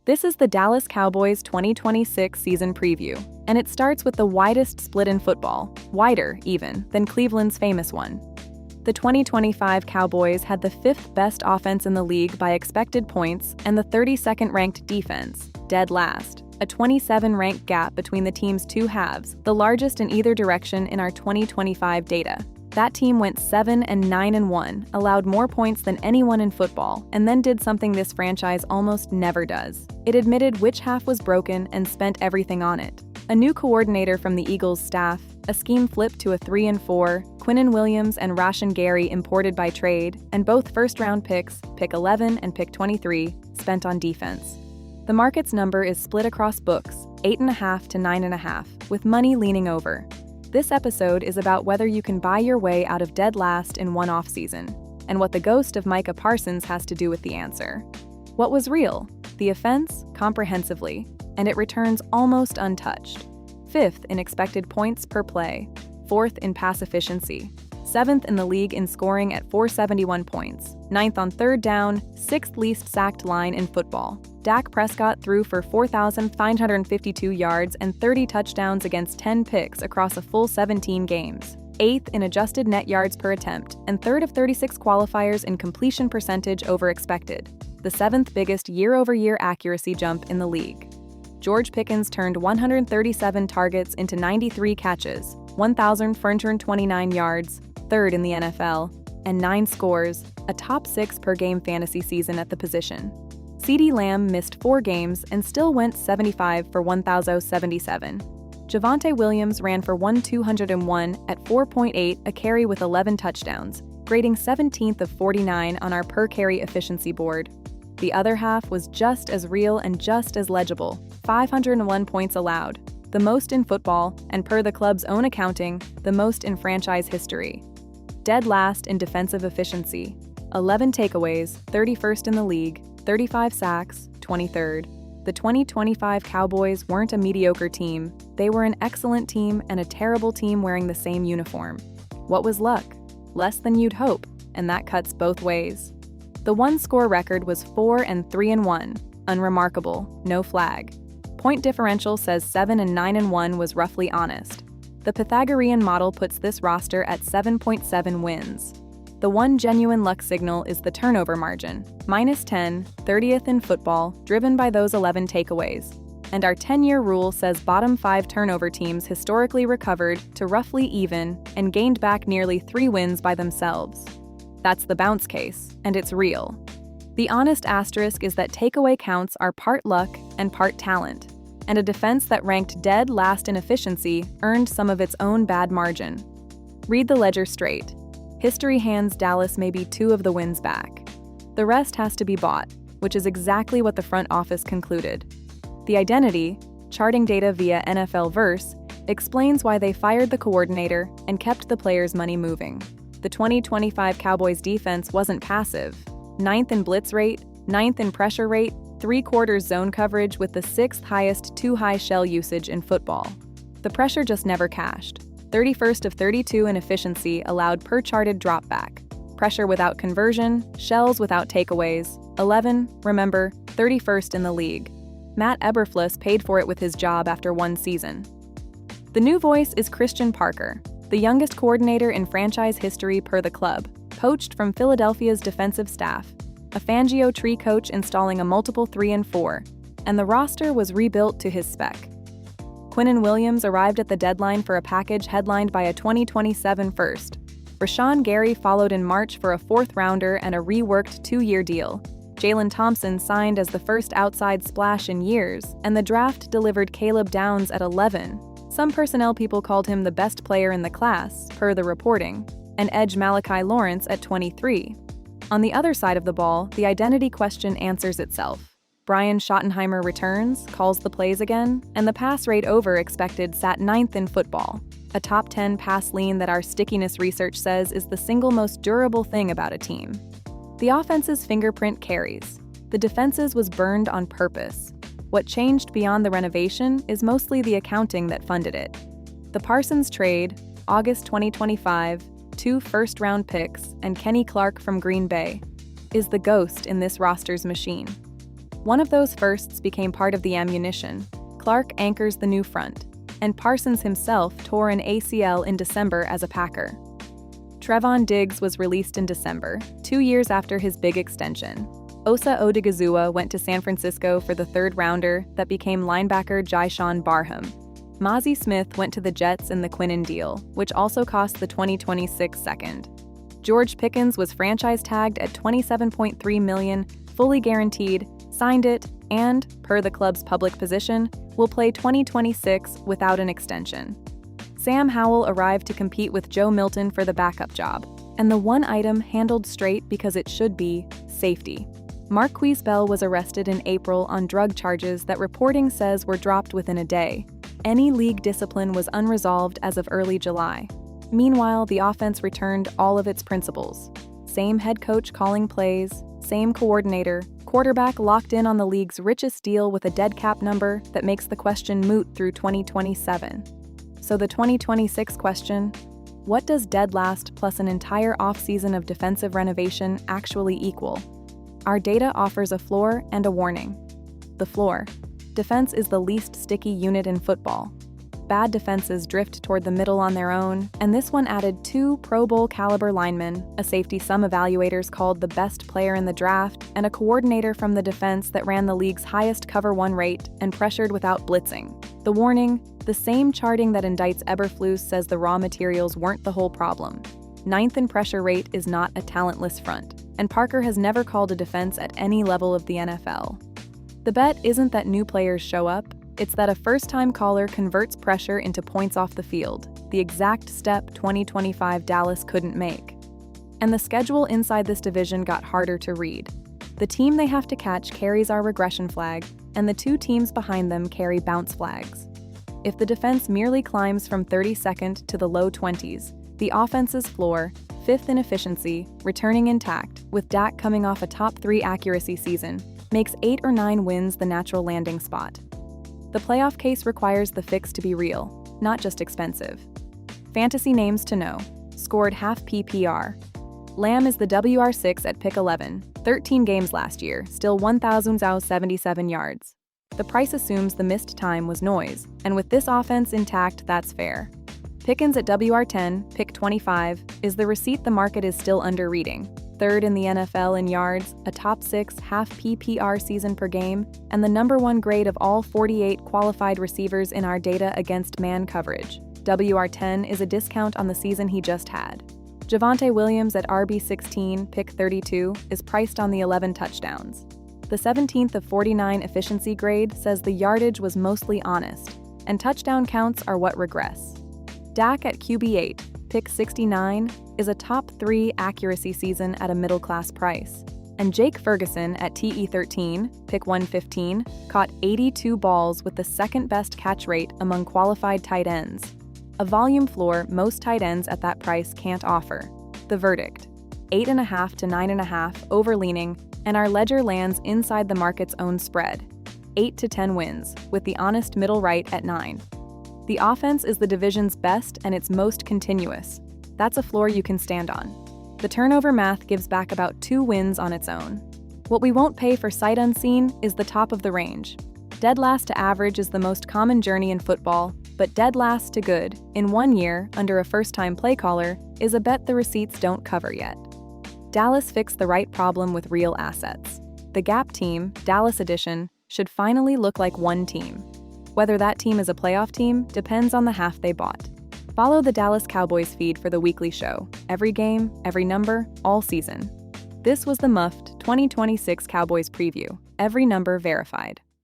This is the Dallas Cowboys 2026 season preview, and it starts with the widest split in football, wider, even, than Cleveland's famous one. The 2025 Cowboys had the 5th best offense in the league by expected points and the 32nd ranked defense, dead last, a 27-rank gap between the team's two halves, the largest in either direction in our 2025 data. That team went 7-9-1, allowed more points than anyone in football, and then did something this franchise almost never does. It admitted which half was broken and spent everything on it. A new coordinator from the Eagles staff, a scheme flip to a 3-4, Quinnen Williams and Rashan Gary imported by trade, and both first-round picks, pick 11 and pick 23, spent on defense. The market's number is split across books, 8.5 to 9.5, with money leaning over. This episode is about whether you can buy your way out of dead last in one offseason, and what the ghost of Micah Parsons has to do with the answer. What was real? The offense, comprehensively, and it returns almost untouched. 5th in expected points per play, 4th in pass efficiency, 7th in the league in scoring at 471 points, 9th on third down, 6th least sacked line in football. Dak Prescott threw for 4,552 yards and 30 touchdowns against 10 picks across a full 17 games. 8th in adjusted net yards per attempt, and 3rd of 36 qualifiers in completion percentage over expected, the 7th biggest year-over-year accuracy jump in the league. George Pickens turned 137 targets into 93 catches, 1,429 yards, 3rd in the NFL, and 9 scores, a top 6 per game fantasy season at the position. CeeDee Lamb missed 4 games and still went 75 for 1,077. Javonte Williams ran for 1,201 at 4.8 a carry with 11 touchdowns, grading 17th of 49 on our per-carry efficiency board. The other half was just as real and just as legible, 501 points allowed, the most in football, and per the club's own accounting, the most in franchise history. Dead last in defensive efficiency, 11 takeaways, 31st in the league, 35 sacks, 23rd. The 2025 Cowboys weren't a mediocre team, they were an excellent team and a terrible team wearing the same uniform. What was luck? Less than you'd hope, and that cuts both ways. The one-score record was 4-3-1, unremarkable, no flag. Point differential says 7-9-1 was roughly honest. The Pythagorean model puts this roster at 7.7 wins. The one genuine luck signal is the turnover margin, -10, 30th in football, driven by those 11 takeaways. And our 10-year rule says bottom 5 turnover teams historically recovered to roughly even and gained back nearly 3 wins by themselves. That's the bounce case, and it's real. The honest asterisk is that takeaway counts are part luck and part talent, and a defense that ranked dead last in efficiency earned some of its own bad margin. Read the ledger straight. History hands Dallas maybe 2 of the wins back. The rest has to be bought, which is exactly what the front office concluded. The identity, charting data via nflverse, explains why they fired the coordinator and kept the players' money moving. The 2025 Cowboys defense wasn't passive. 9th in blitz rate, 9th in pressure rate, 3/4 zone coverage with the 6th highest too-high shell usage in football. The pressure just never cashed. 31st of 32 in efficiency allowed per-charted dropback. Pressure without conversion, shells without takeaways. 11, remember, 31st in the league. Matt Eberflus paid for it with his job after one season. The new voice is Christian Parker, the youngest coordinator in franchise history per the club, poached from Philadelphia's defensive staff, a Fangio tree coach installing a multiple 3-4, and the roster was rebuilt to his spec. Quinnen Williams arrived at the deadline for a package headlined by a 2027 first. Rashan Gary followed in March for a 4th-rounder and a reworked 2-year deal. Jalen Thompson signed as the first outside splash in years, and the draft delivered Caleb Downs at 11. Some personnel people called him the best player in the class, per the reporting, and edge Malachi Lawrence at 23. On the other side of the ball, the identity question answers itself. Brian Schottenheimer returns, calls the plays again, and the pass rate over expected sat 9th in football, a top 10 pass lean that our stickiness research says is the single most durable thing about a team. The offense's fingerprint carries. The defense's was burned on purpose. What changed beyond the renovation is mostly the accounting that funded it. The Parsons trade, August 2025, 2 first-round picks, and Kenny Clark from Green Bay, is the ghost in this roster's machine. One of those firsts became part of the ammunition. Clark anchors the new front, and Parsons himself tore an ACL in December as a Packer. Trevon Diggs was released in December, 2 years after his big extension. Osa Odigizua went to San Francisco for the third-rounder that became linebacker Jyshawn Barham. Mazi Smith went to the Jets in the Quinnen deal, which also cost the 2026 second. George Pickens was franchise-tagged at $27.3 million, fully guaranteed, signed it, and, per the club's public position, will play 2026 without an extension. Sam Howell arrived to compete with Joe Milton for the backup job, and the one item handled straight because it should be safety. Marquise Bell was arrested in April on drug charges that reporting says were dropped within a day. Any league discipline was unresolved as of early July. Meanwhile, the offense returned all of its principles. Same head coach calling plays, same coordinator, quarterback locked in on the league's richest deal with a dead cap number that makes the question moot through 2027. So the 2026 question: what does dead last plus an entire offseason of defensive renovation actually equal? Our data offers a floor and a warning. The floor: defense is the least sticky unit in football. Bad defenses drift toward the middle on their own, and this one added 2 Pro Bowl caliber linemen, a safety some evaluators called the best player in the draft, and a coordinator from the defense that ran the league's highest cover 1 rate and pressured without blitzing. The warning: the same charting that indicts Eberflus says the raw materials weren't the whole problem. 9th in pressure rate is not a talentless front, and Parker has never called a defense at any level of the NFL. The bet isn't that new players show up, it's that a first-time caller converts pressure into points off the field, the exact step 2025 Dallas couldn't make. And the schedule inside this division got harder to read. The team they have to catch carries our regression flag, and the 2 teams behind them carry bounce flags. If the defense merely climbs from 32nd to the low 20s, the offense's floor, 5th in efficiency, returning intact, with Dak coming off a top 3 accuracy season, makes 8 or 9 wins the natural landing spot. The playoff case requires the fix to be real, not just expensive. Fantasy names to know. Scored half-PPR. Lamb is the WR6 at pick 11, 13 games last year, still 1,077 yards. The price assumes the missed time was noise, and with this offense intact, that's fair. Pickens at WR10, pick 25, is the receipt the market is still under-reading. 3rd in the NFL in yards, a top 6 half-PPR season per game, and the number 1 grade of all 48 qualified receivers in our data against man coverage. WR10 is a discount on the season he just had. Javonte Williams at RB16, pick 32, is priced on the 11 touchdowns. The 17th of 49 efficiency grade says the yardage was mostly honest, and touchdown counts are what regress. Dak at QB8, pick 69, is a top 3 accuracy season at a middle-class price. And Jake Ferguson at TE13, pick 115, caught 82 balls with the 2nd best catch rate among qualified tight ends. A volume floor most tight ends at that price can't offer. The verdict: 8.5 to 9.5 overleaning, and our ledger lands inside the market's own spread. 8 to 10 wins, with the honest middle right at 9. The offense is the division's best and its most continuous. That's a floor you can stand on. The turnover math gives back about 2 wins on its own. What we won't pay for sight unseen is the top of the range. Dead last to average is the most common journey in football, but dead last to good, in 1 year, under a first-time play caller, is a bet the receipts don't cover yet. Dallas fixed the right problem with real assets. The Gap team, Dallas edition, should finally look like one team. Whether that team is a playoff team depends on the half they bought. Follow the Dallas Cowboys feed for the weekly show. Every game, every number, all season. This was the Muffed 2026 Cowboys preview. Every number verified.